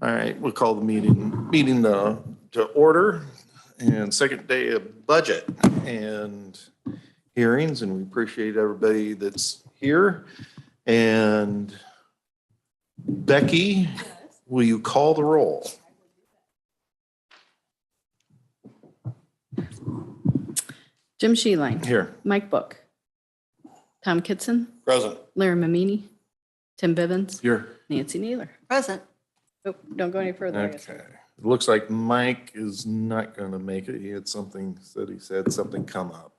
All right, we'll call the meeting to order, and second day of budget and hearings, and we appreciate everybody that's here. And Becky, will you call the roll? Jim Sheeline. Here. Mike Book. Tom Kitson. Present. Larry Mamini. Tim Bivens. Here. Nancy Naylor. Present. Oh, don't go any further. I guess. Okay. It looks like Mike is not going to make it. He had something, he said something come up.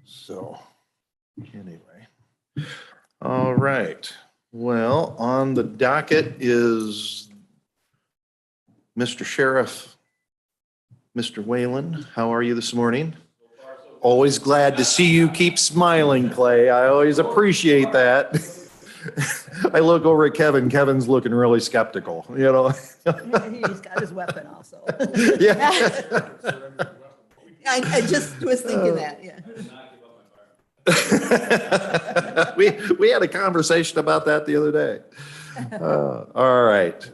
So, anyway. All right. Well, on the docket is Mr. Sheriff, Mr. Whalen. How are you this morning? Always glad to see you keep smiling, Clay. I always appreciate that. I look over at Kevin. Kevin's looking really skeptical, you know? He's got his weapon also. Yeah. I just was thinking that, yeah. We had a conversation about that the other day. All right.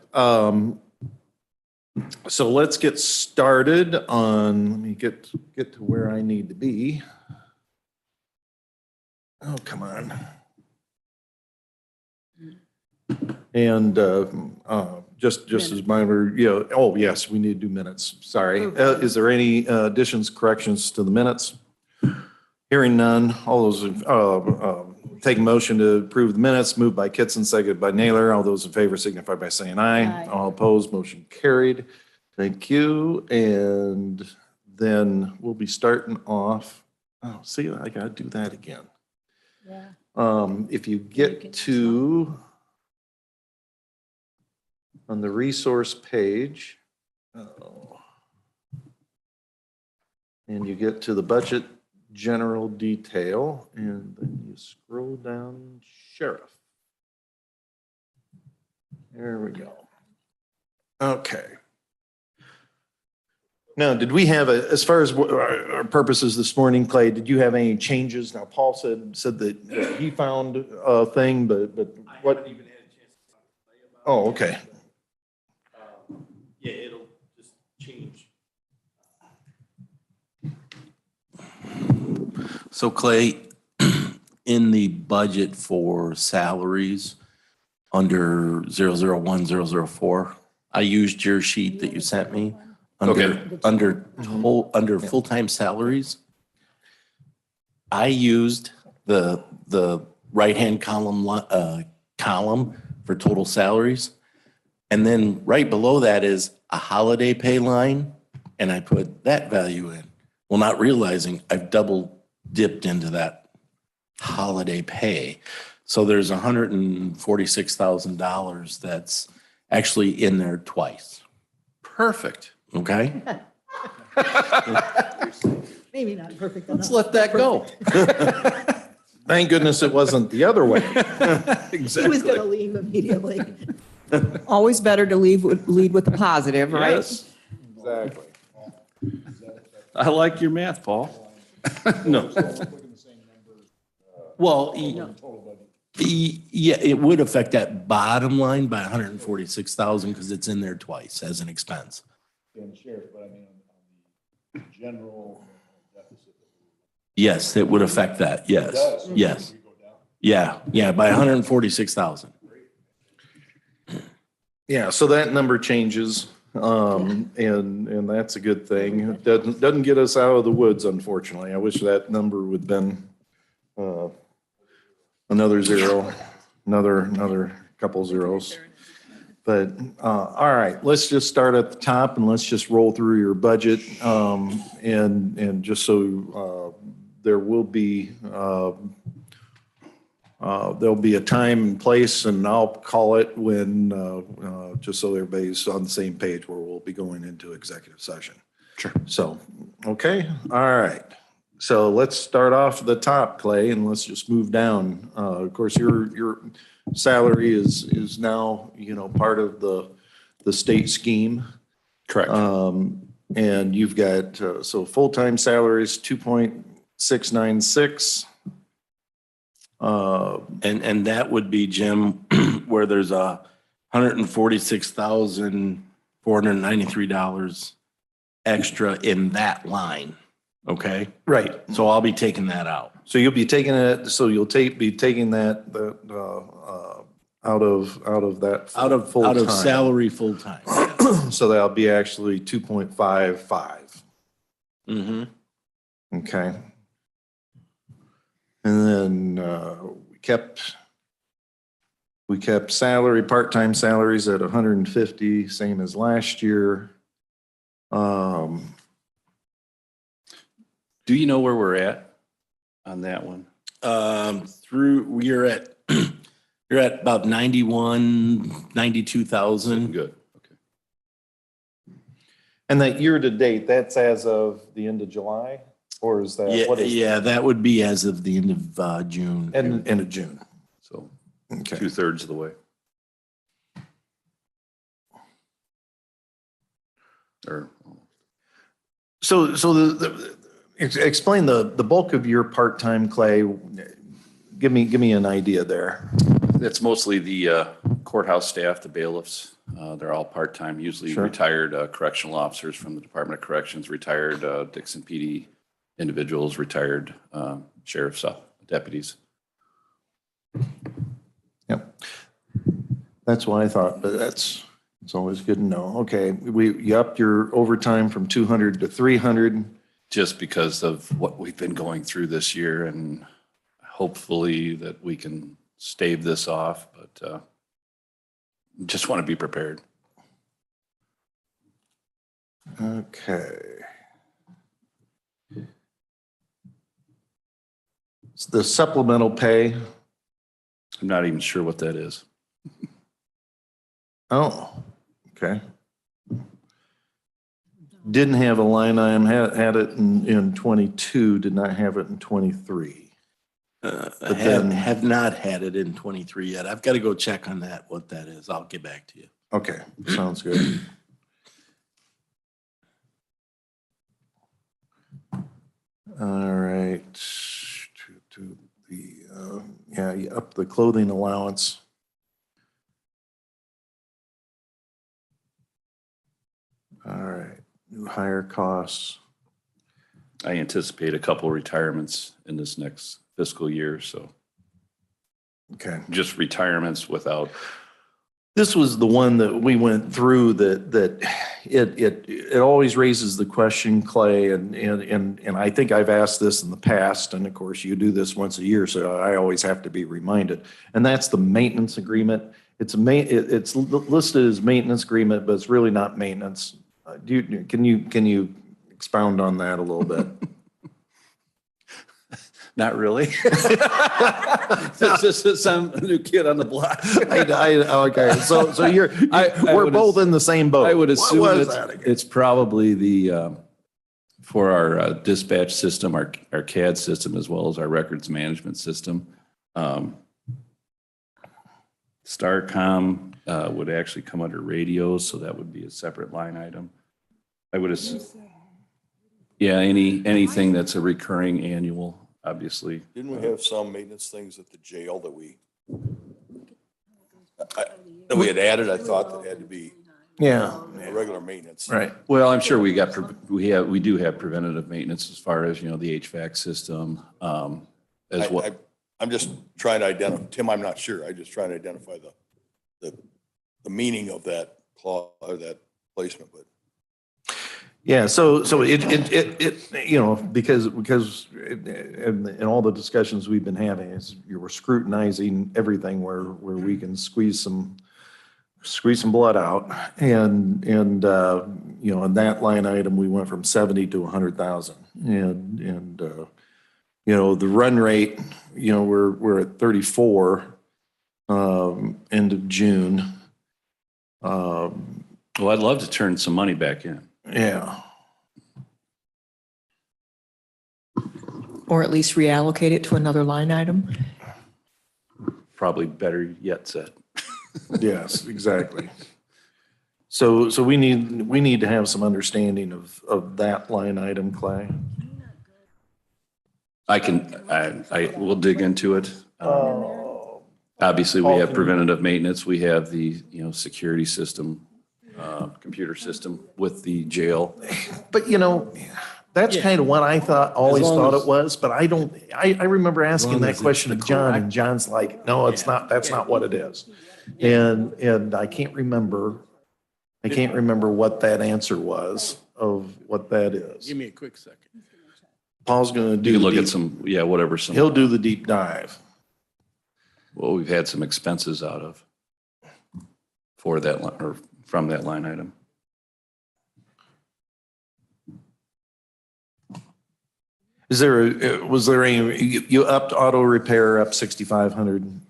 So let's get started on, let me get to where I need to be. Oh, come on. And just as my, oh, yes, we need to do minutes. Sorry. Is there any additions, corrections to the minutes? Hearing none, all those, take a motion to approve the minutes, moved by Kitson, seconded by Naylor. All those in favor signify by saying aye. Aye. All opposed, motion carried. Thank you. And then we'll be starting off, oh, see, I gotta do that again. Yeah. If you get to, on the resource page, and you get to the budget general detail, and then you scroll down sheriff. There we go. Okay. Now, did we have as far as our purposes this morning, Clay, did you have any changes? Now, Paul said that he found a thing, but what? I haven't even had a chance to talk to Clay about it. Oh, okay. Yeah, it'll just change. So Clay, in the budget for salaries under 001-004, I used your sheet that you sent me. Under full-time salaries, I used the right-hand column for total salaries. And then right below that is a holiday pay line, and I put that value in. Well, not realizing I've double dipped into that holiday pay. So there's $146,000 that's actually in there twice. Perfect. Okay? Maybe not perfect. Let's let that go. Thank goodness it wasn't the other way. He was going to leave immediately. Always better to lead with the positive, right? Yes, exactly. I like your math, Paul. No. Well, yeah, it would affect that bottom line by 146,000 because it's in there twice as an expense. Sheriff, but I mean, on the general deficit. Yes, it would affect that. Yes, yes. Yeah, by 146,000. Yeah, so that number changes, and that's a good thing. It doesn't get us out of the woods, unfortunately. I wish that number would have been another zero, another couple zeros. But all right, let's just start at the top and let's just roll through your budget, and just so there will be there'll be a time and place, and I'll call it when, just so everybody's on the same page where we'll be going into executive session. Sure. So, okay, all right. So let's start off at the top, Clay, and let's just move down. Of course, your salary is now, part of the state scheme. Correct. And you've got, so full-time salaries, 2.696. And that would be, Jim, where there's $146,493 extra in that line, okay? Right. So I'll be taking that out. So you'll be taking it, so you'll be taking that, out of that. Out of full-time. salary full-time. So that'll be actually 2.55. Mm-hmm. Okay. And then, we kept part-time salaries at 150, same as last year. Do you know where we're at on that one? You're at about 92,000. Good, okay. And that year-to-date, that's as of the end of July? Or is that? Yeah, what is yeah, that would be as of the end of June. End of June. So Okay. 2/3 of the way. Or, So explain the bulk of your part-time, Clay. Give me an idea there. that's mostly the courthouse staff, the bailiffs. They're all part-time, usually Sure. retired correctional officers from the Department of Corrections, retired Dixon PD individuals, retired sheriff's deputies. Yep. That's what I thought, but it's always good to know. Okay, you upped your overtime from 200 to 300. Just because of what we've been going through this year, and hopefully that we can stave this off, but just want to be prepared. Okay. The supplemental pay, I'm not even sure what that is. oh, okay. Didn't have a line item, had it in 22, did not have it in 23. I But then- have not had it in 23 yet. I've got to go check on that, what that is. I'll get back to you. Okay, sounds good. All right. To the, yeah, you up the clothing allowance. All right, new hire costs. I anticipate a couple retirements in this next fiscal year, so Okay. just retirements without, This was the one that we went through that it always raises the question, Clay, and I think I've asked this in the past, and of course you do this once a year, so I always have to be reminded. And that's the maintenance agreement. It's listed as maintenance agreement, but it's really not maintenance. Can you expound on that a little bit? not really. It's just some new kid on the block. Okay, so we're would both in the same boat. I would What assume was that again? it's probably the, for our dispatch system, our CAD system, as well as our records management system. Starcom would actually come under radios, so that would be a separate line item. I would assume. Yeah, anything that's a recurring annual, obviously. Didn't we have some maintenance things at the jail that we had added? I thought that had to be Yeah, regular maintenance. right. Well, I'm sure we do have preventative maintenance as far as, the HVAC system, as well. I'm just trying to identify, Tim, I'm not sure. I'm just trying to identify the meaning of that clause or that placement, but. Yeah, so it because in all the discussions we've been having is you were scrutinizing everything where we can squeeze some blood out. And in that line item, we went from 70 to 100,000. And the run rate, we're at 34, end of June. Well, I'd love to turn some money back in. Yeah. Or at least reallocate it to another line item. Probably better yet said. Yes, exactly. So we need to have some understanding of that line item, Clay. I will dig into it. Obviously, we All have three. preventative maintenance. We have the, security system, computer system with the jail. But that's kind of what I always long thought as- it was, but I remember asking long that as it's question the of John, and correct- John's like, no, it's not, that's not what it is. And I can't remember what that answer was of what that is. Give me a quick second. Paul's gonna do. You can the look at deep- some, whatever, some, He'll do the deep dive. what we've had some expenses out of for that, or from that line item. Was there any, you upped auto repair up 6,500,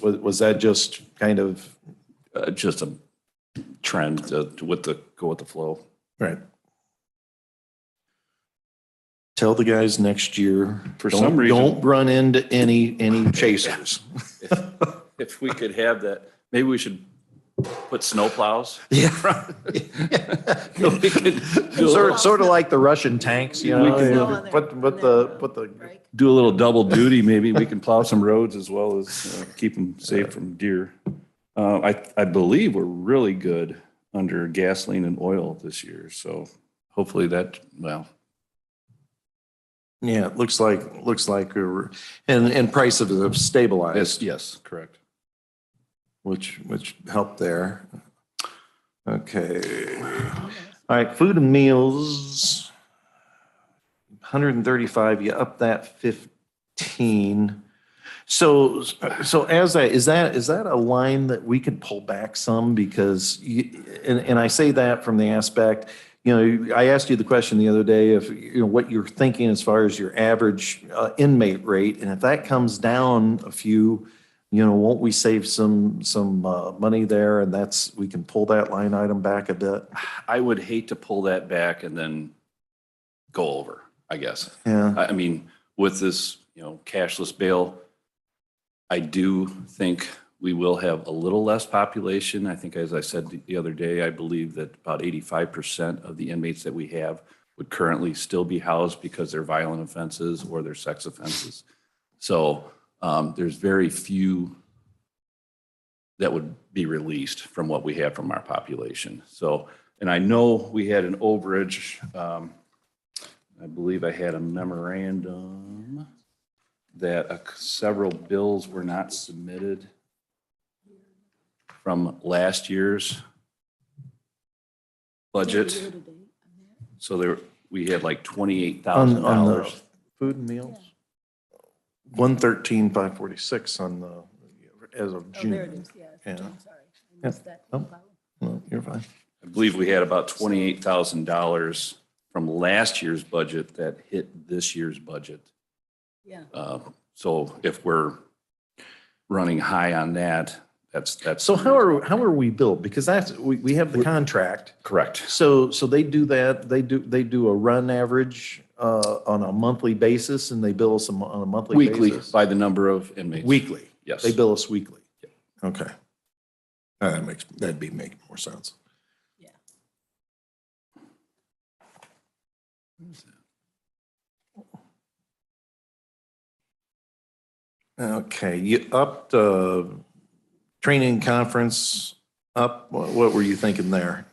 was that just kind of, Just a trend to go with the flow. right? Tell the guys next year. For some reason- Don't run into any chasers. If we could have that, maybe we should put snow plows. Yeah. We could do a little- Sort of like the Russian tanks, We can do- put the, do a little double duty, maybe we can plow some roads as well as keep them safe from deer. I believe we're really good under gasoline and oil this year, so hopefully that, well, yeah, it looks like, and prices have stabilized, yes, correct. which helped there. Okay. All right, food and meals, 135, you up that 15. So is that a line that we could pull back some? Because, and I say that from the aspect, I asked you the question the other day of, what you're thinking as far as your average inmate rate. And if that comes down a few, won't we save some money there? And we can pull that line item back a bit. I would hate to pull that back and then go over, I guess. Yeah. I mean, with this, cashless bail, I do think we will have a little less population. I think, as I said the other day, I believe that about 85% of the inmates that we have would currently still be housed because they're violent offenses or they're sex offenses. So there's very few that would be released from what we have from our population. So, and I know we had an overage. I believe I had a memorandum that several bills were not submitted from last year's budget. So we had like On the $28,000. food and meals? 113,546 on as of June. There it is, yeah. Yeah. I'm sorry. I missed that. Oh. No, you're fine. I believe we had about $28,000 from last year's budget that hit this year's budget. Yeah. So if we're running high on that, that's. So how are we billed? Because we have the contract. Correct. So they do that, they do a run average on a monthly basis, and they bill us on a monthly Weekly basis? by the number of inmates. Weekly? Yes. They bill us weekly? Okay. That'd make more sense. Yeah. Okay, you upped training conference up, what were you thinking there?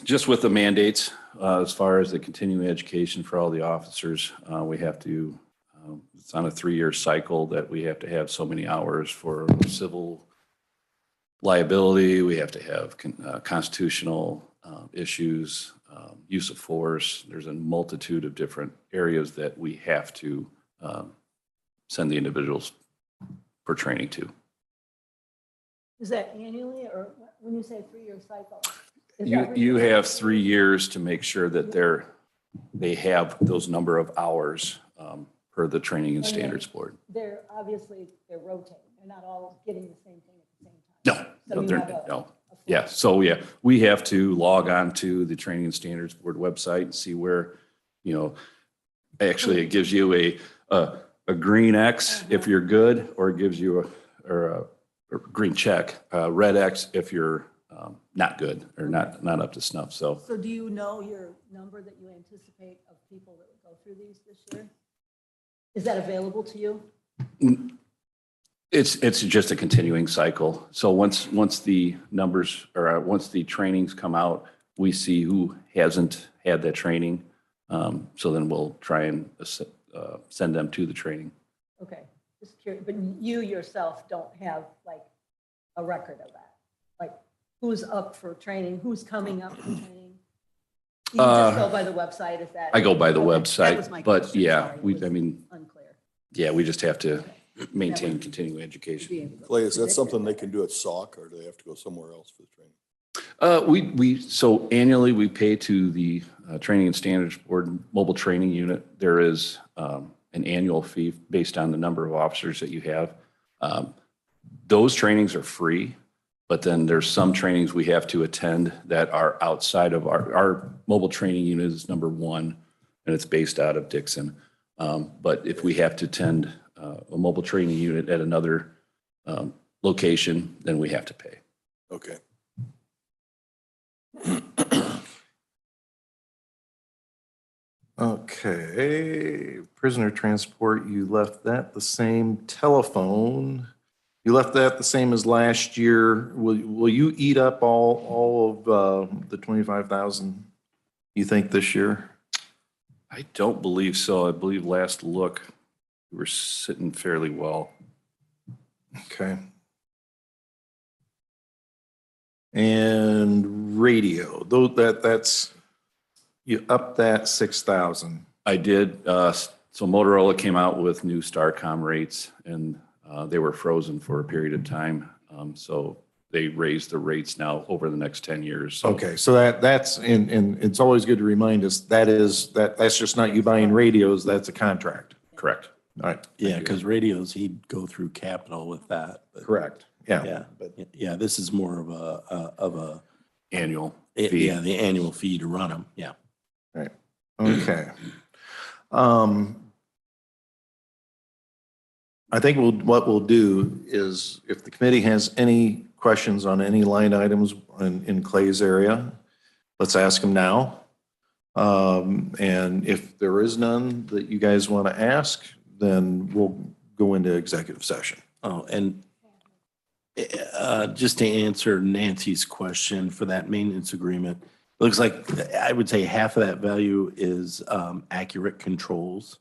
Just with the mandates, as far as the continuing education for all the officers, we have to, it's on a 3-year cycle that we have to have so many hours for civil liability. We have to have constitutional issues, use of force. There's a multitude of different areas that we have to send the individuals for training to. Is that annually, or when you say 3-year cycle? is that You have 3 years to make sure that they have those number of hours per the Training and Standards Board. They're obviously, they're rotating. They're not all getting the same thing at the same time. No, So you they're- have a- no. a flow. Yeah, so yeah, we have to log on to the Training and Standards Board website and see where, actually it gives you a green X if you're good, or it gives you a green check, red X if you're not good or not up to snuff. So So do you know your number that you anticipate of people that would go through these this year? Is that available to you? It's just a continuing cycle. So once the numbers or once the trainings come out, we see who hasn't had that training. So then we'll try and send them to the training. Okay, just curious, but you yourself don't have like a record of that? Like who's up for training, who's coming up for training? You just go by the website, is that? I go by the Okay, that was website, my but question, yeah, sorry, it we, was I mean, Unclear. yeah, we just have to maintain continuing Be education. able to Clay, is that predict something it. they can do at SAUC or do they have to go somewhere else for the training? So annually we pay to the Training and Standards Board Mobile Training Unit. There is an annual fee based on the number of officers that you have. Those trainings are free, but then there's some trainings we have to attend that are outside of our mobile training unit is number 1, and it's based out of Dixon. But if we have to attend a mobile training unit at another location, then we have to pay. Okay. Okay, prisoner transport, you left that the same. Telephone, you left that the same as last year. Will you eat up all of the 25,000 you think this year? I don't believe so. I believe last look, we were sitting fairly well. Okay. And radio, though that's, you up that 6,000. I did, so Motorola came out with new Starcom rates and they were frozen for a period of time. So they raised the rates now over the next 10 years. So Okay, so that's, and it's always good to remind us, that's just not you buying radios, that's a contract. correct. All right. Yeah, because radios, he'd go through capital with that. but- Correct, yeah. Yeah, But yeah, this is more of a, Annual fee. yeah, the annual fee to run them, yeah. Right, okay. I think what we'll do is if the committee has any questions on any line items in Clay's area, let's ask them now. And if there is none that you guys want to ask, then we'll go into executive session. Oh, and just to answer Nancy's question for that maintenance agreement, it looks like I would say half of that value is accurate controls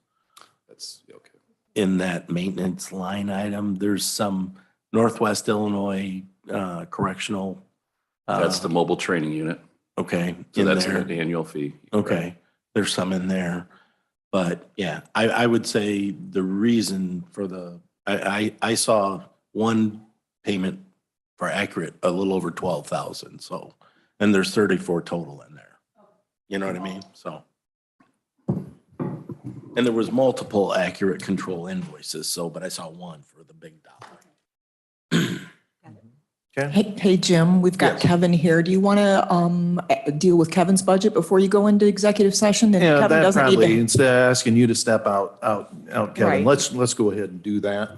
That's okay. in that maintenance line item. There's some Northwest Illinois correctional. That's the mobile training unit. Okay. So in that's there. an annual fee. Okay, there's some in there. But yeah, I would say the reason for I saw one payment for accurate, a little over 12,000, so, and there's 34 total in there. You know what I mean? So. And there was multiple accurate control invoices, so, but I saw one for the big dollar. Okay? Hey, Jim, we've got Yes. Kevin here. Do you want to deal with Kevin's budget before you go into executive session? And Yeah, Kevin that doesn't need probably, to. instead of asking you to step out, Kevin, Right. let's go ahead and do that.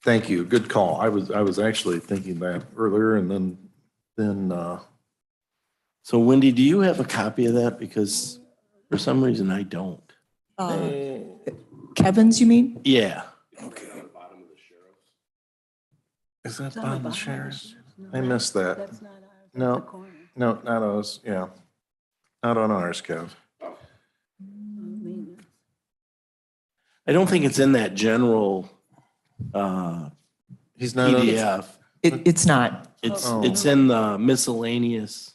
Thank you, good call. I was actually thinking that earlier and then, So Wendy, do you have a copy of that? Because for some reason I don't. Kevin's, you mean? Yeah. is that It's on the bottom of bottom of the shares? No, I missed that. That's not ours. That's No. the corner. No, not ours, yeah. Not on ours, Kev. Maintenance. I don't think it's in that general He's not, on- PDF. It's not. Oh. It's in the miscellaneous.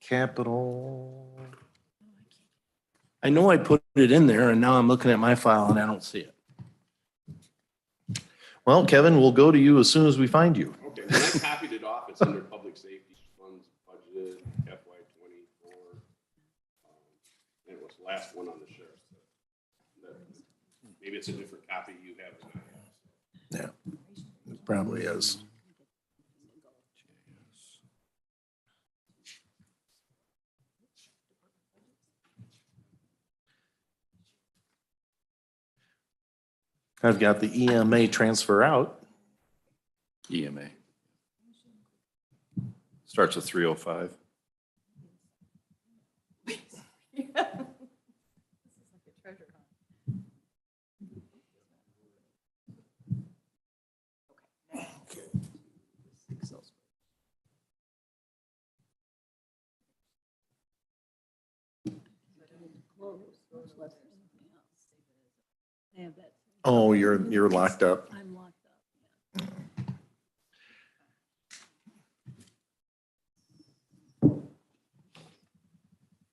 capital. I know I put it in there and now I'm looking at my file and I don't see it. Well, Kevin, we'll go to you as soon as we find you. Okay, when I copied it off, it's under public safety funds budgeted FY '24. And it was the last one on the sheriff's. Maybe it's a different copy you have than I have. Yeah, it probably is. I've got the EMA transfer out. EMA. Starts with 305. Those lists. They have that. Oh, you're locked up. I'm locked up.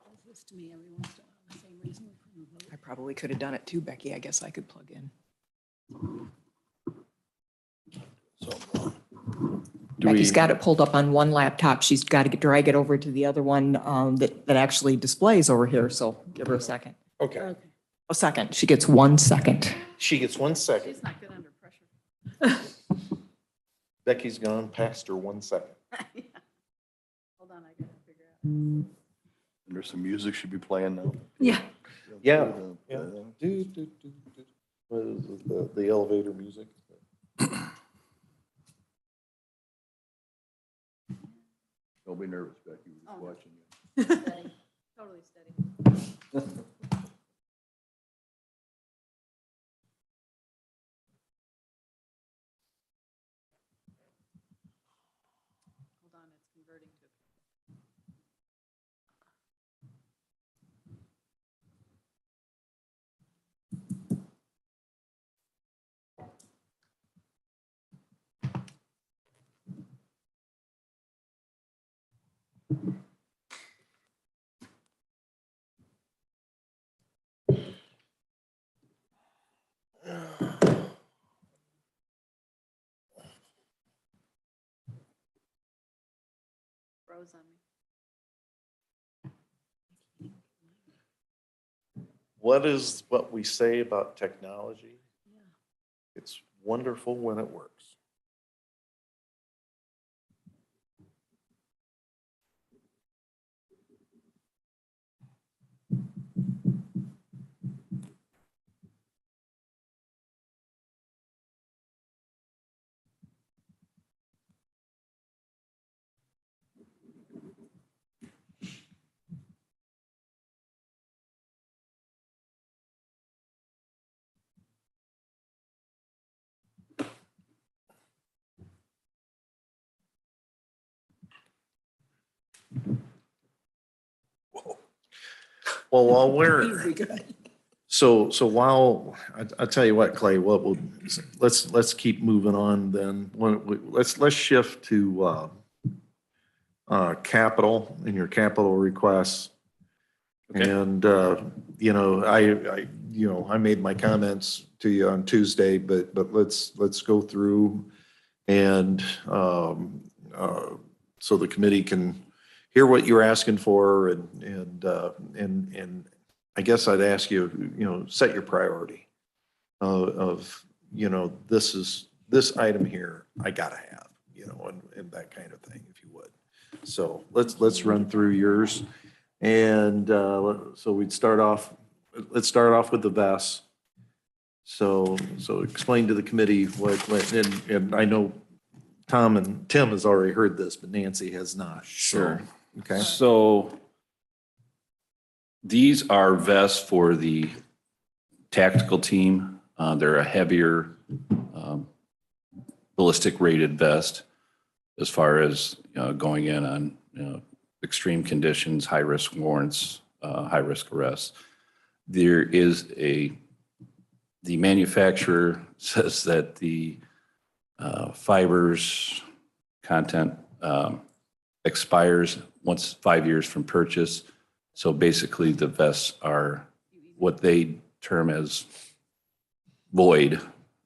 Does this to me every once in a while, the same reason we couldn't vote. I probably could have done it too, Becky. I guess I could plug in. So, Do Becky's we- got it pulled up on one laptop. She's got to drag it over to the other one that actually displays over here. So give her a second. Okay. Okay. A second. She gets 1 second. She gets 1 second. She's not good under pressure. Becky's gone past her 1 second. Hold on, I gotta figure out. there's some music should be playing now. Yeah. Yeah. Yeah. What is it, the elevator music? Don't be nervous, Becky, we're Oh, no. just watching you. Steady, totally steady. Hold on, it's converting to. Froze on me. What is what we say about technology? It's wonderful when it works. Well, while we're, so while, I'll tell you what, Clay, what we'll, let's keep moving on then. Let's shift to capital and your capital requests. Okay. And, I made my comments to you on Tuesday, but let's go through and so the committee can hear what you're asking for and I guess I'd ask you, set your priority of, this item here, I gotta have, and that kind of thing, if you would. So let's run through yours. And so let's start off with the vests. So explain to the committee and I know Tom and Tim has already heard this, but Nancy has not. Sure. Okay. So these are vests for the tactical team. They're a heavier ballistic rated vest as far as going in on extreme conditions, high risk warrants, high risk arrests. There is the manufacturer says that the fibers content expires once 5 years from purchase. So basically the vests are what they term as void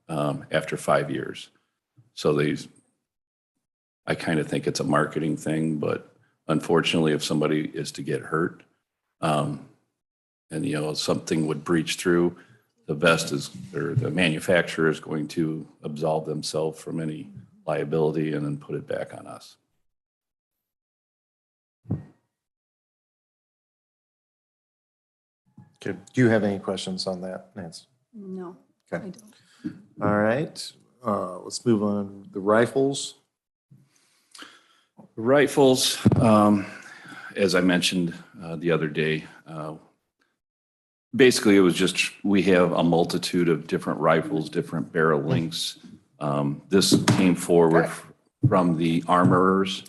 after 5 years. So I kind of think it's a marketing thing, but unfortunately, if somebody is to get hurt and, something would breach through, the vest or the manufacturer is going to absolve themselves from any liability and then put it back on us. Okay. Do you have any questions on that, Nancy? No, I Okay. don't. All right. Let's move on. The rifles. Rifles, as I mentioned the other day, basically it was just, we have a multitude of different rifles, different barrel lengths. This came forward from the armorers.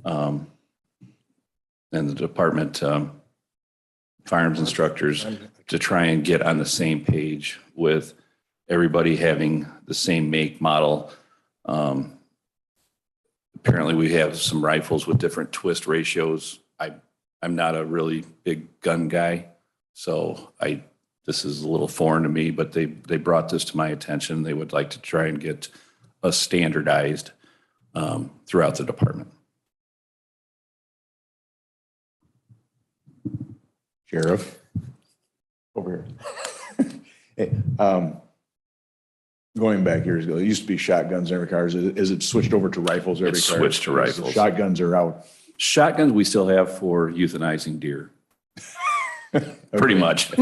And the department firearms instructors to try and get on the same page with everybody having the same make model. Apparently we have some rifles with different twist ratios. I'm not a really big gun guy, so this is a little foreign to me, but they brought this to my attention. They would like to try and get us standardized throughout the department. Sheriff, over here. Hey, going back years ago, it used to be shotguns in every car. Is it switched over to rifles every It's car? switched to rifles. Shotguns are out. Shotguns we still have for euthanizing deer. Pretty much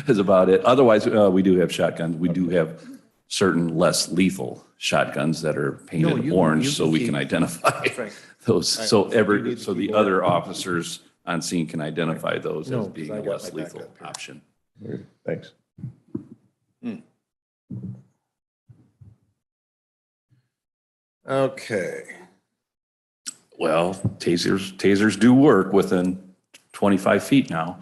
is about it. Otherwise, we do have shotguns. We do have certain less lethal shotguns that are painted you orange so can we keep- can identify Frank, those. So you need to so keep the on. other officers on scene can identify those No, as 'cause being I a got less my back lethal up here. option. Thanks. Okay. Well, tasers do work within 25 feet now.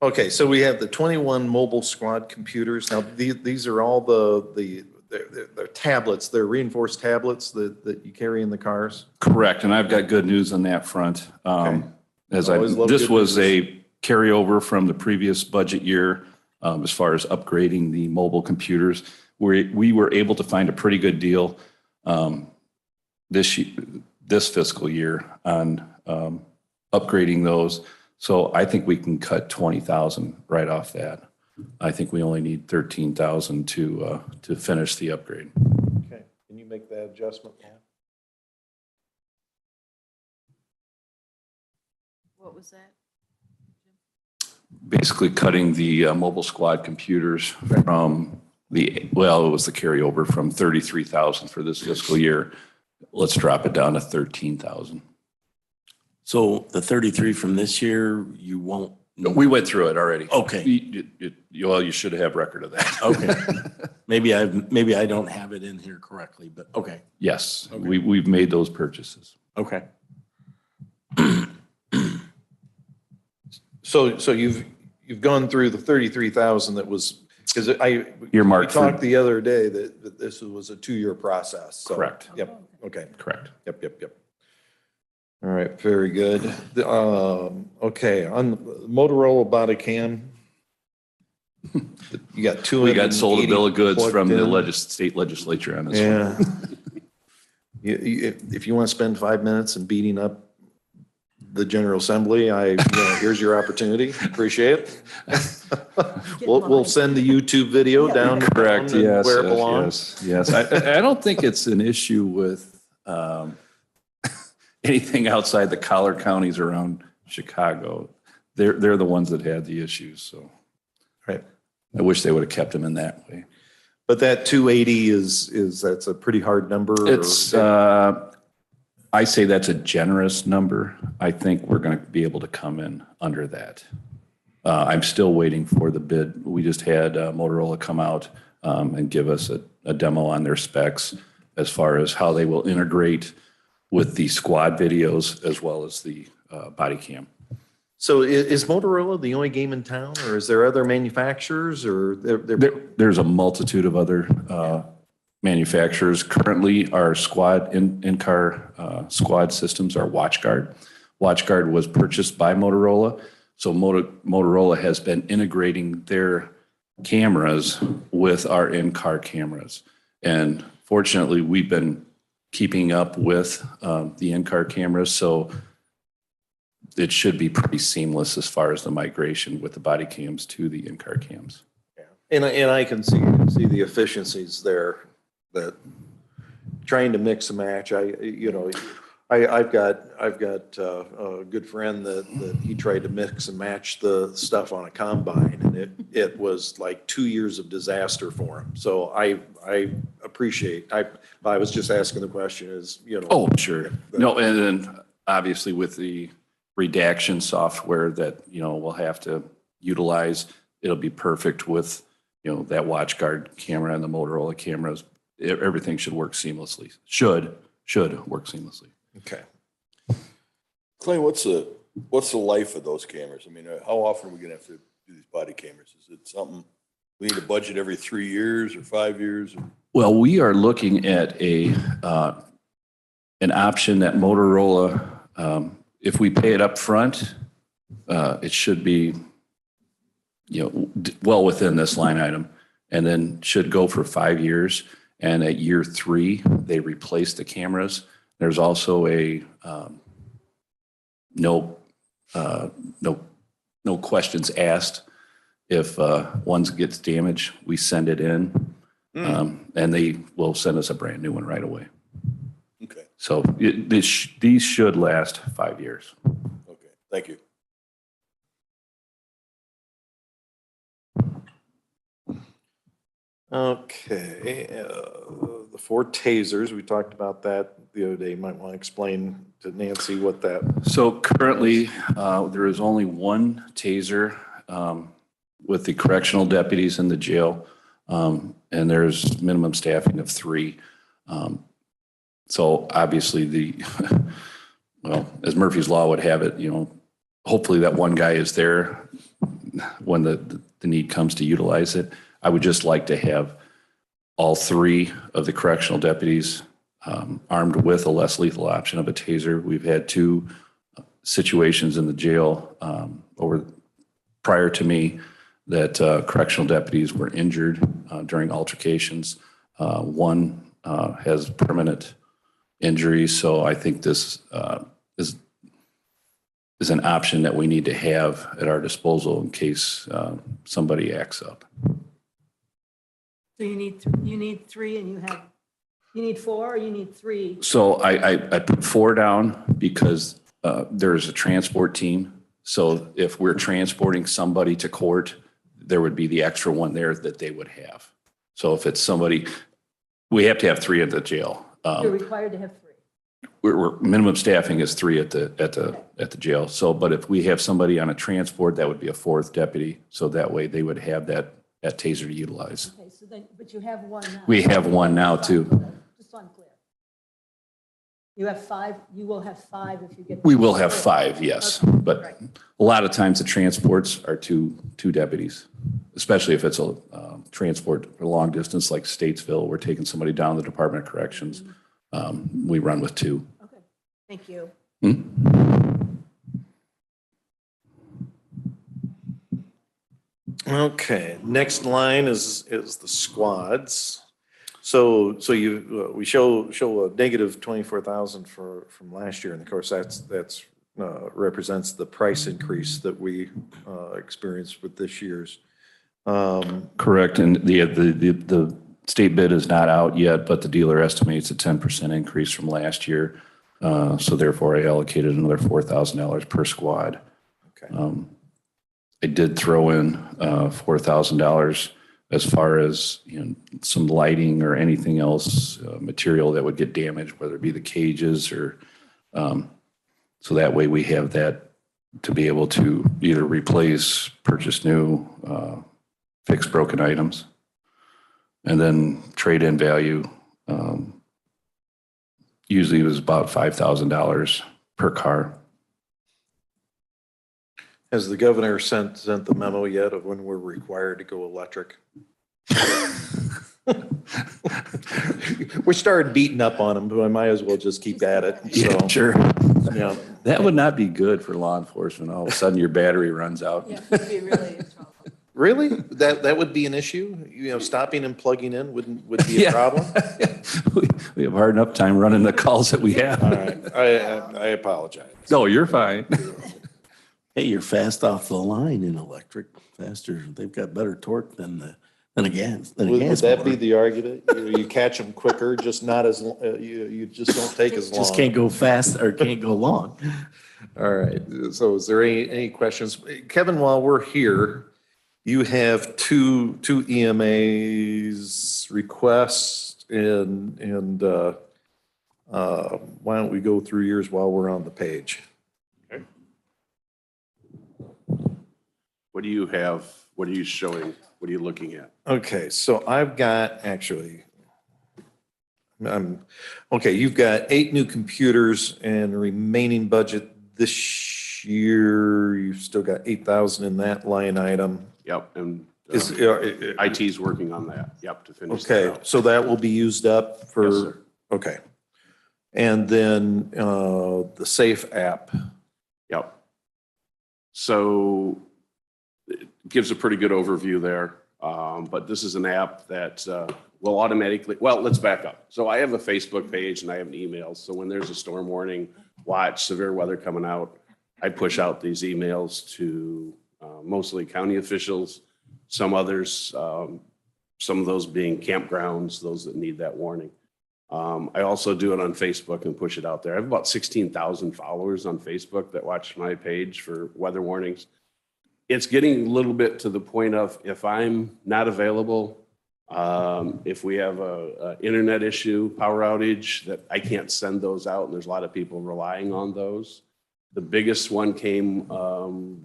Okay, so we have the 21 mobile squad computers. Now, these are all they're tablets, they're reinforced tablets that you carry in the cars. Correct, and I've got good news on that front. Okay. Always love This good was news. a carryover from the previous budget year as far as upgrading the mobile computers. We were able to find a pretty good deal this fiscal year on upgrading those. So I think we can cut 20,000 right off that. I think we only need 13,000 to finish the upgrade. Okay, can you make that adjustment? What was that? Basically cutting the mobile squad computers from it was the carryover from 33,000 for this fiscal year. Let's drop it down to 13,000. So the 33 from this year, you won't? We went through it already. Okay. You should have record of that. Okay. Maybe I don't have it in here correctly, but okay. Yes, we've made those purchases. Okay. So you've gone through the 33,000 that was, because we Earmarked for- talked the other day that this was a 2-year process. So- Correct. Yep, okay. Correct. Yep. All right, very good. Okay, on Motorola body cam. You got 280. We got sold a bill of goods from the plugged in. state legislature on this one. Yeah. If you want to spend 5 minutes and beating up the General Assembly, here's your opportunity. Appreciate it. We'll send the YouTube video down. Correct, down yes, where it belongs. yes. I don't think it's an issue with anything outside the collar counties around Chicago. They're the ones that had the issues, so. Right. I wish they would have kept them in that way. But that 280 that's a pretty hard number. or- It's, I say that's a generous number. I think we're going to be able to come in under that. I'm still waiting for the bid. We just had Motorola come out and give us a demo on their specs as far as how they will integrate with the squad videos as well as the body cam. So is Motorola the only game in town, or is there other manufacturers, or There's a multitude of other manufacturers. Currently, our squad in-car squad systems are WatchGuard. WatchGuard was purchased by Motorola, so Motorola has been integrating their cameras with our in-car cameras. And fortunately, we've been keeping up with the in-car cameras, so it should be pretty seamless as far as the migration with the body cams to the in-car cams. and I can see the efficiencies there, that trying to mix and match. I've got a good friend that he tried to mix and match the stuff on a combine, and it was like 2 years of disaster for him. So I appreciate, I was just asking the question is, Oh, sure. No, and then obviously with the redaction software that, we'll have to utilize, it'll be perfect with, that WatchGuard camera and the Motorola cameras. Everything should work seamlessly. Should work seamlessly. Okay. Clay, what's the life of those cameras? I mean, how often are we gonna have to do these body cameras? Is it something we need to budget every 3 years or 5 years? Well, we are looking at an option that Motorola, if we pay it up front, it should be, well within this line item, and then should go for 5 years. And at year 3, they replace the cameras. There's also a no questions asked. If one gets damaged, we send it in, and they will send us a brand new one right away. Okay, So these should last 5 years. okay, thank you. Okay, the 4 tasers, we talked about that the other day. You might want to explain to Nancy what that, So currently, there is only one taser with the correctional deputies in the jail, and there's minimum staffing of 3. So obviously well, as Murphy's Law would have it, hopefully that one guy is there when the need comes to utilize it. I would just like to have all 3 of the correctional deputies armed with a less lethal option of a taser. We've had 2 situations in the jail prior to me that correctional deputies were injured during altercations. One has permanent injuries, so I think this is an option that we need to have at our disposal in case somebody acts up. So you need 3 and you need 4 or you need 3? So I put 4 down because there's a transport team. So if we're transporting somebody to court, there would be the extra one there that they would have. So if it's somebody, we have to have 3 at the jail. You're required to have 3. We're minimum staffing is 3 at the jail. So, but if we have somebody on a transport, that would be a 4th deputy. So that way they would have that taser to utilize. Okay, so then, but you have 1 now. We have 1 now too. Just so I'm clear. You have 5, you will have 5 if you get. We will have 5, yes. Okay, But right. a lot of times the transports are two deputies, especially if it's a transport for long distance like Statesville. We're taking somebody down to the Department of Corrections. We run with 2. Okay, thank you. okay, next line is the squads. So we show a negative 24,000 from last year, and of course that's represents the price increase that we experienced with this year's. Correct. And the state bid is not out yet, but the dealer estimates a 10% increase from last year. So therefore I allocated another $4,000 per squad. Okay. I did throw in $4,000 as far as some lighting or anything else, material that would get damaged, whether it be the cages or so that way we have that to be able to either replace, purchase new, fix broken items, and then trade-in value. Usually it was about $5,000 per car. Has the governor sent the memo yet of when we're required to go electric? We started beating up on them, but I might as well just keep at it. So, Sure. yeah. That would not be good for law enforcement. All of a sudden your battery runs out. Yeah, you'd be really in trouble. Really? That would be an issue? Stopping and plugging in would be a Yeah. problem? We have hard enough time running the calls that we have. All right. I apologize. No, you're fine. Hey, you're fast off the line in electric, faster. They've got better torque than a gas. Would that be the argument? You catch them quicker, just not as, you just don't take as long. Just can't go fast or can't go long. All right. So is there any questions? Kevin, while we're here, you have two EMAs requests and why don't we go through yours while we're on the page? What do you have? What are you showing? What are you looking at? Okay, so I've got okay, you've got 8 new computers and remaining budget this year, you've still got 8,000 in that line item. Yep, and Is, IT's working on that, yep, to finish that okay, out. so that will be used up Yes, for, sir. okay. And then the Safe app. Yep. So it gives a pretty good overview there. But this is an app that will automatically, well, let's back up. So I have a Facebook page and I have an email. So when there's a storm warning, watch, severe weather coming out, I push out these emails to mostly county officials, some others, some of those being campgrounds, those that need that warning. I also do it on Facebook and push it out there. I have about 16,000 followers on Facebook that watch my page for weather warnings. It's getting a little bit to the point of if I'm not available, if we have a internet issue, power outage, that I can't send those out, and there's a lot of people relying on those. The biggest one came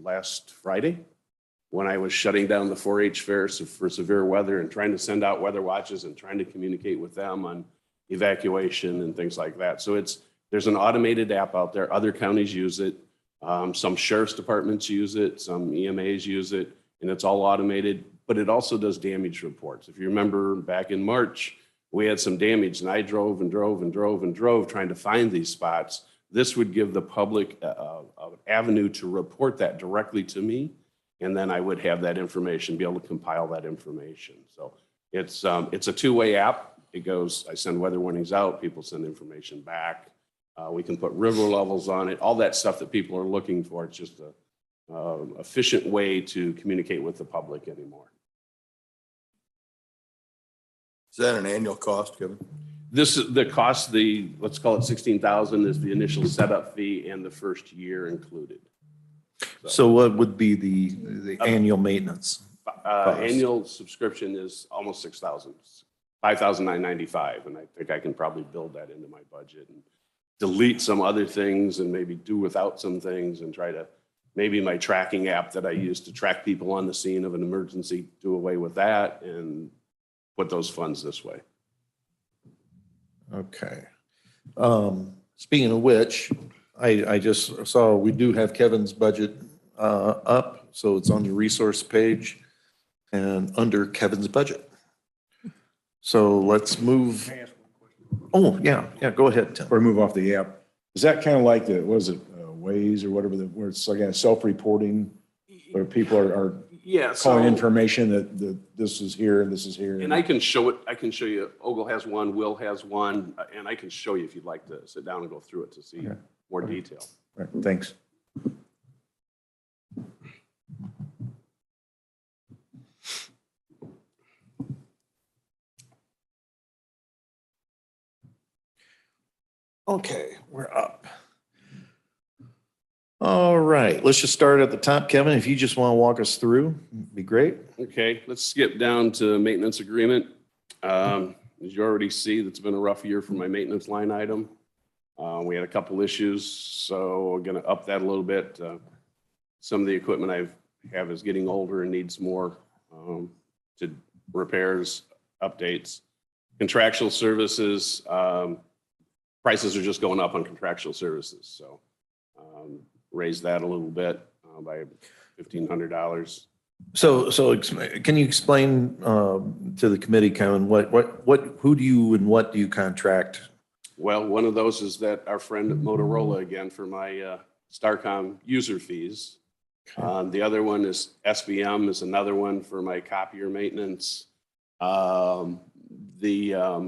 last Friday when I was shutting down the 4-H fair for severe weather and trying to send out weather watches and trying to communicate with them on evacuation and things like that. So there's an automated app out there. Other counties use it. Some sheriff's departments use it. Some EMAs use it, and it's all automated, but it also does damage reports. If you remember back in March, we had some damage and I drove and drove and drove and drove trying to find these spots. This would give the public an avenue to report that directly to me. And then I would have that information, be able to compile that information. So it's a two-way app. It goes, I send weather warnings out, people send information back. We can put river levels on it, all that stuff that people are looking for. It's just a efficient way to communicate with the public anymore. Is that an annual cost, Kevin? This is the cost, let's call it 16,000 is the initial setup fee and the first year included. So what would be the annual maintenance? Annual subscription is almost 6,000, 5,995, and I think I can probably build that into my budget and delete some other things and maybe do without some things and try to, maybe my tracking app that I use to track people on the scene of an emergency, do away with that and put those funds this way. Okay. Speaking of which, I just saw we do have Kevin's budget up, so it's on your resource page and under Kevin's budget. So let's move. Oh, yeah, go ahead, Tim. Before we move off the app, is that kind of like the, what is it, Waze or whatever, where it's like a self-reporting, where people are Yeah, calling information that this is here and this is here? And I can show it, I can show you, Ogle has one, Will has one, and I can show you if you'd like to sit down and go through it to see Okay. more detail. Right, thanks. Okay, we're up. All right, let's just start at the top. Kevin, if you just want to walk us through, it'd be great. Okay, let's skip down to maintenance agreement. As you already see, that's been a rough year for my maintenance line item. We had a couple issues, so we're gonna up that a little bit. Some of the equipment I have is getting older and needs more to repairs, updates. Contractual services, prices are just going up on contractual services, so raise that a little bit by $1,500. So can you explain to the committee, Kevin, who do you and what do you contract? Well, one of those is that our friend at Motorola again for my Starcom user fees. The other one is SBM is another one for my copier maintenance. The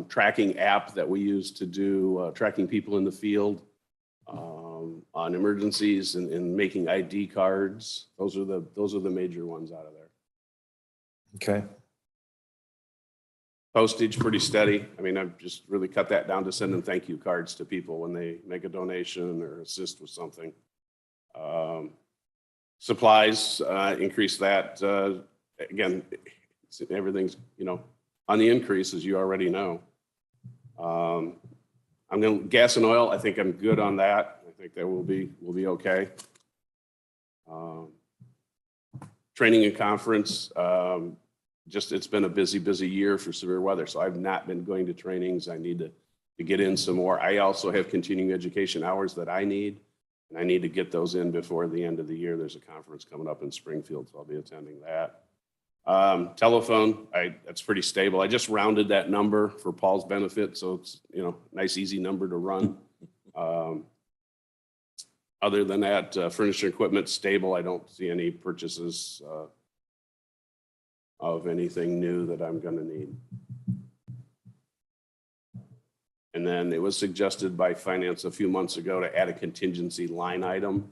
tracking app that we use to do tracking people in the field on emergencies and making ID cards. Those are the major ones out of there. Okay. Postage, pretty steady. I mean, I've just really cut that down to sending thank you cards to people when they make a donation or assist with something. Supplies, increase that. Again, everything's, on the increase, as you already know. Gas and oil, I think I'm good on that. I think that we'll be okay. Training and conference, it's been a busy year for severe weather. So I've not been going to trainings. I need to get in some more. I also have continuing education hours that I need. And I need to get those in before the end of the year. There's a conference coming up in Springfield, so I'll be attending that. Telephone, that's pretty stable. I just rounded that number for Paul's benefit, so it's, nice, easy number to run. Other than that, furniture equipment stable. I don't see any purchases of anything new that I'm gonna need. And then it was suggested by finance a few months ago to add a contingency line item,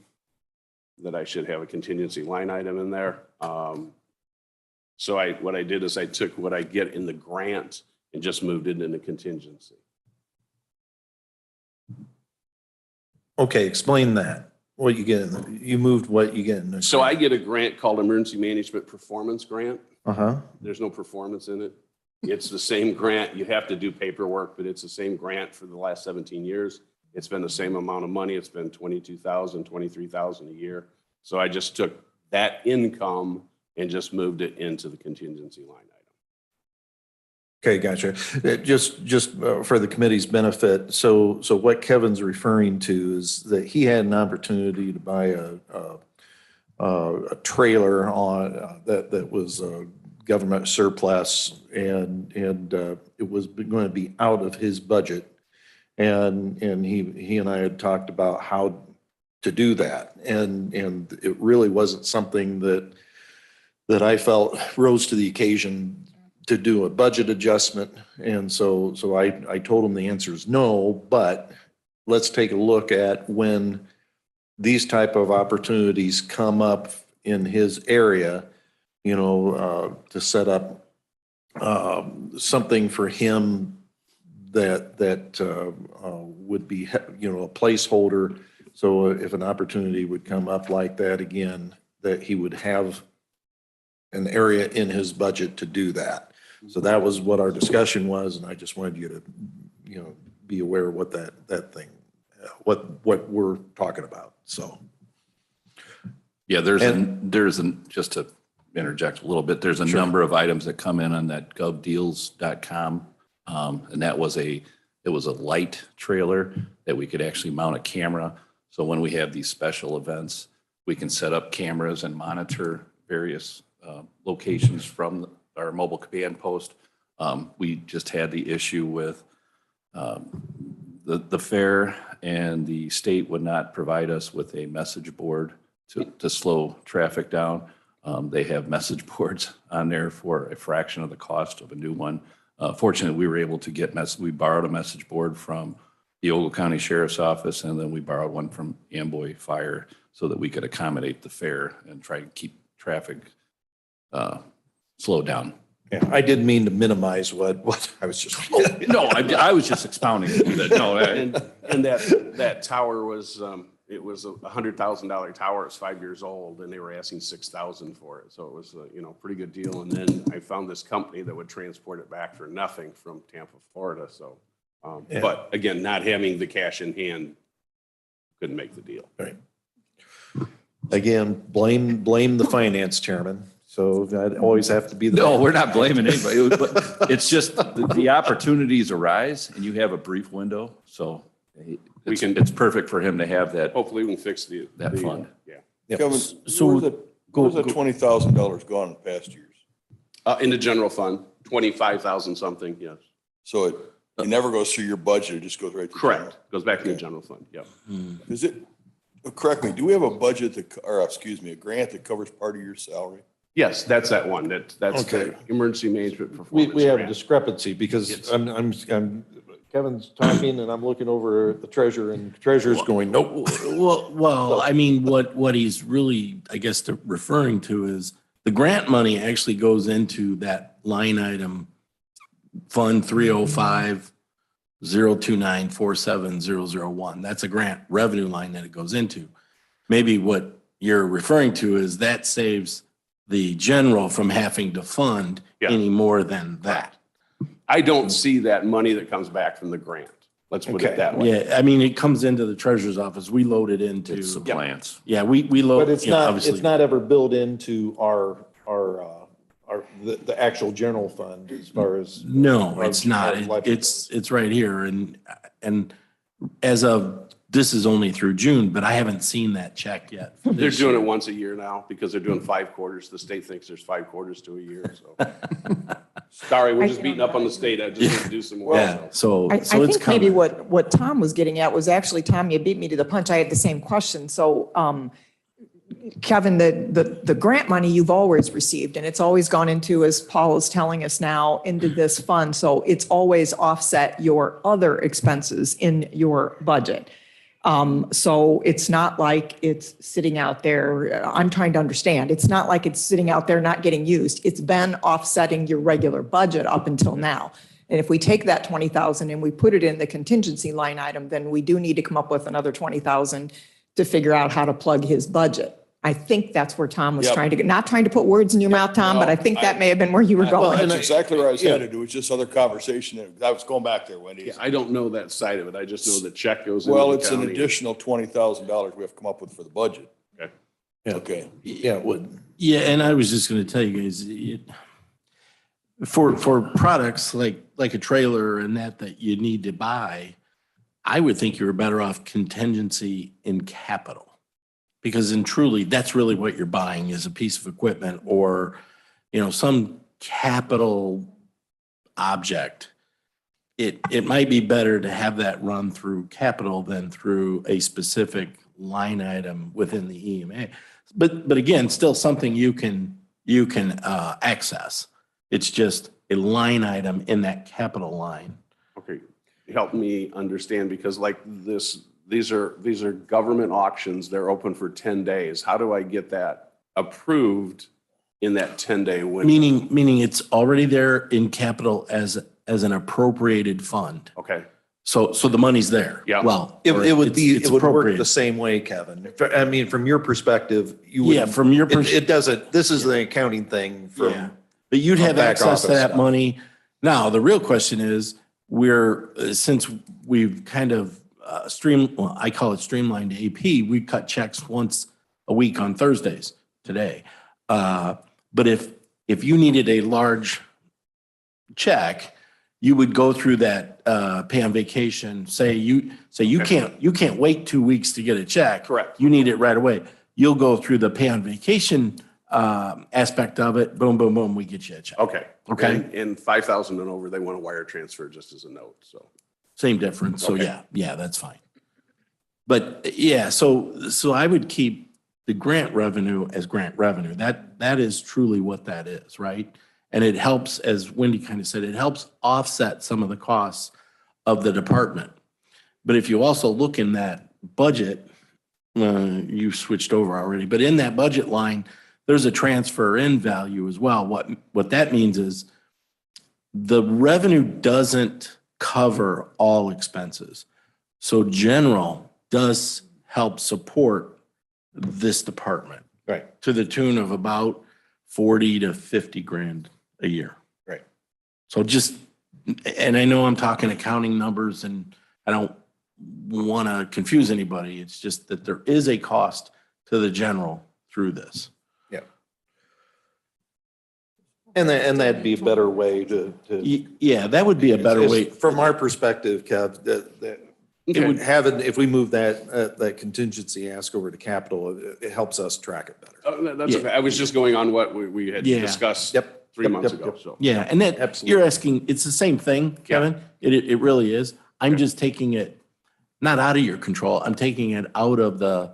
that I should have a contingency line item in there. So what I did is I took what I get in the grant and just moved it into contingency. Okay, explain that. What you get in the, you moved what you get in the. So I get a grant called Emergency Management Performance Grant. Uh-huh. There's no performance in it. It's the same grant. You have to do paperwork, but it's the same grant for the last 17 years. It's been the same amount of money. It's been $22,000, $23,000 a year. So I just took that income and just moved it into the contingency line item. Okay, gotcha. Just for the committee's benefit, so what Kevin's referring to is that he had an opportunity to buy a trailer on, that was government surplus, and it was going to be out of his budget. And he and I had talked about how to do that. And it really wasn't something that I felt rose to the occasion to do a budget adjustment. And so I told him the answer is no, but let's take a look at when these type of opportunities come up in his area, to set up something for him that would be, a placeholder. So if an opportunity would come up like that again, that he would have an area in his budget to do that. So that was what our discussion was, and I just wanted you to, be aware of what that thing, what we're talking about, so. Yeah, just to interject a little bit, there's a number of items that come in on that govdeals.com. And it was a light trailer that we could actually mount a camera. So when we have these special events, we can set up cameras and monitor various locations from our mobile command post. We just had the issue with the fair, and the state would not provide us with a message board to slow traffic down. They have message boards on there for a fraction of the cost of a new one. Fortunately, we were able to we borrowed a message board from the Ogle County Sheriff's Office, and then we borrowed one from Amboy Fire so that we could accommodate the fair and try to keep traffic slowed down. Yeah, I didn't mean to minimize what I was just. No, I was just expounding. And that tower was, it was a $100,000 tower. It's 5 years old, and they were asking $6,000 for it. So it was a, pretty good deal. And then I found this company that would transport it back for nothing from Tampa, Florida. So, Yeah. But again, not having the cash in hand couldn't make the deal. Right. Again, blame the finance chairman. So I'd always have to be the. No, we're not blaming anybody, but it's just the opportunities arise and you have a brief window. So it's perfect for him to have that. Hopefully we can fix that fund. Yeah. Yep. Kevin, So- where's the $20,000 gone in past years? In the general fund, 25,000 something, yes. So it never goes through your budget, it just goes right to. Correct. Goes back in the general fund, yep. Is it, correct me, do we have a budget a grant that covers part of your salary? Yes, that's that one. That's Okay. the emergency management performance. We have a grant. discrepancy because Yes. I'm Kevin's talking and I'm looking over at the treasurer and the treasurer's going, nope. Well, I mean, what he's really, I guess, referring to is the grant money actually goes into that line item, Fund 305-029-47001. That's a grant revenue line that it goes into. Maybe what you're referring to is that saves the general from having to fund Yeah. any more than that. I don't see that money that comes back from the grant. Let's put Okay. it that way. Yeah, I mean, it comes into the treasurer's office. We load it into. It's supplants. Yeah, we load. But it's you know, not, obviously. it's not ever built into the actual general fund as far as. No, our- it's not. our budget It's right here. And as of this is only through June, but I haven't seen that check yet. for They're this doing it year. once a year now because they're doing 5 quarters. The state thinks there's 5 quarters to a year, so. Sorry, we're just beating up on the state. I just need to do some more. Yeah, so, I so it's think maybe coming. what Tom was getting at was actually, Tom, you beat me to the punch. I had the same question. So, Kevin, the grant money you've always received, and it's always gone into, as Paul is telling us now, into this fund. So it's always offset your other expenses in your budget. So it's not like it's sitting out there. I'm trying to understand. It's not like it's sitting out there not getting used. It's been offsetting your regular budget up until now. And if we take that 20,000 and we put it in the contingency line item, then we do need to come up with another 20,000 to figure out how to plug his budget. I think that's where Tom was Yep. trying to get, not trying to put words in your mouth, Tom, but I think that may have been where you were Well, going. that's exactly where I was Yeah. headed. It was just other conversation. I was going back there, Wendy. Yeah, I don't know that side of it. I just know the check goes into Well, the it's an county. additional $20,000 we have to come up with for the budget. Okay. Yeah. Okay. Yeah, it would. Yeah, and I was just going to tell you guys, for products like a trailer and that you need to buy, I would think you were better off contingency in capital. Because in truly, that's really what you're buying is a piece of equipment or, some capital object. It might be better to have that run through capital than through a specific line item within the EMA. But again, still something you can access. It's just a line item in that capital line. Okay, help me understand, because like these are government auctions. They're open for 10 days. How do I get that approved in that 10-day window? Meaning it's already there in capital as an appropriated fund. Okay, So the money's there. Yeah. Well, It or would be, it's it would work appropriated. the same way, Kevin. I mean, from your perspective, you would. Yeah, from your It doesn't, this is the accounting thing Yeah. from, But you'd have back access to office that stuff. money. Now, the real question is, since we've kind of I call it streamlined AP, we cut checks once a week on Thursdays today. But if you needed a large check, you would go through that pay on vacation, say you can't wait 2 weeks to get a check. Correct. You need it right away. You'll go through the pay on vacation aspect of it. Boom, boom, boom, we get you a check. okay. Okay. And 5,000 and over, they want a wire transfer just as a note, so. Same difference. So Okay. yeah, that's fine. But yeah, so I would keep the grant revenue as grant revenue. That is truly what that is, right? And it helps, as Wendy kind of said, it helps offset some of the costs of the department. But if you also look in that budget, you switched over already, but in that budget line, there's a transfer in value as well. What that means is the revenue doesn't cover all expenses. So general does help support this department right, to the tune of about 40 to 50 grand a year. right. So and I know I'm talking accounting numbers and I don't want to confuse anybody. It's just that there is a cost to the general through this. Yeah. And that'd be a better way to. Yeah, that would be a better way. From our perspective, Kev, that it would have, if we move that contingency ask over to capital, it helps us track it better. Oh, that's Yeah. okay. I was just going on what we had Yeah. discussed Yep. 3 Yep, months yep, ago, yep. so. Yeah, and that, Absolutely. you're asking, it's the same thing, Kevin. It really is. I'm just taking it, not out of your control. I'm taking it out of the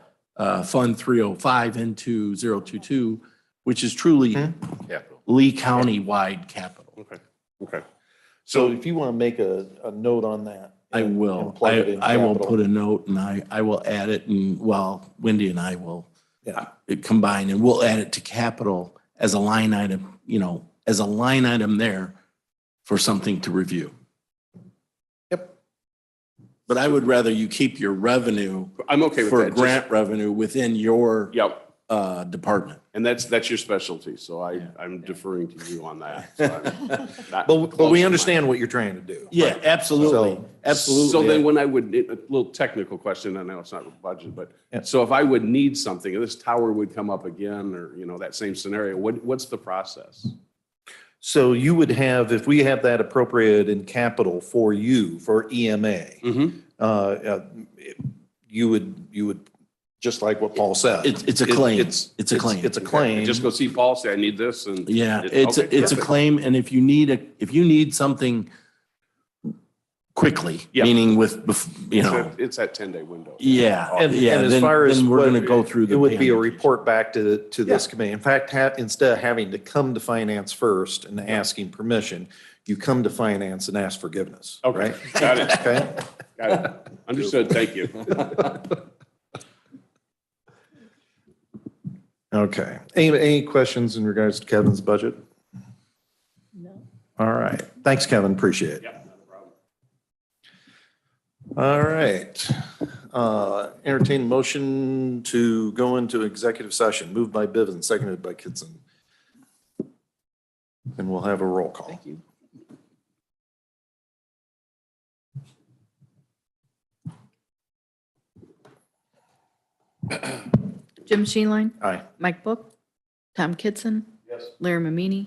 Fund 305 into 022, which is truly Capital. Lee County-wide capital. Okay. So if you want to make a note on that. I and will. plug it in I will capital. put a note and I will add it and, well, Wendy and I will Yeah. combine and we'll add it to capital as a line item, as a line item there for something to review. Yep. But I would rather you keep your revenue I'm okay with for that. grant revenue within your Yep. department. And that's your specialty, so I'm deferring to you on that. So I'm not But close we to understand what you're trying to do. Yeah, absolutely. So- Absolutely. So then when I would, a little technical question, I know it's not a budget, Yeah. but so if I would need something, and this tower would come up again, or, that same scenario, what's the process? So you would have, if we have that appropriated in capital for you, for EMA, Mm-hmm. you would, just like what Paul said. It's a claim. It's a claim. It's a claim. Just go see Paul, say, I need this, and. Yeah, it- it's, okay, it's a perfect. claim, and if you need something quickly, Yeah. meaning with, It's that 10-day window. yeah, And yeah, and as then far as then we're what- gonna go through the. It would be a payment. report back to this Yeah. committee. In fact, instead of having to come to finance first and asking permission, you come to finance and ask forgiveness, Okay, right? got it, Okay? got it. Understood, thank you. Okay. Any questions in regards to Kevin's budget? No. All right. Thanks, Kevin. Appreciate it. Yeah, not a problem. All right. Entertain motion to go into executive session, moved by Bivens, seconded by Kitson. And we'll have a roll call. Thank you. Jim Sheenline, Aye. Mike Book, Tom Kitson, Larry Mamini,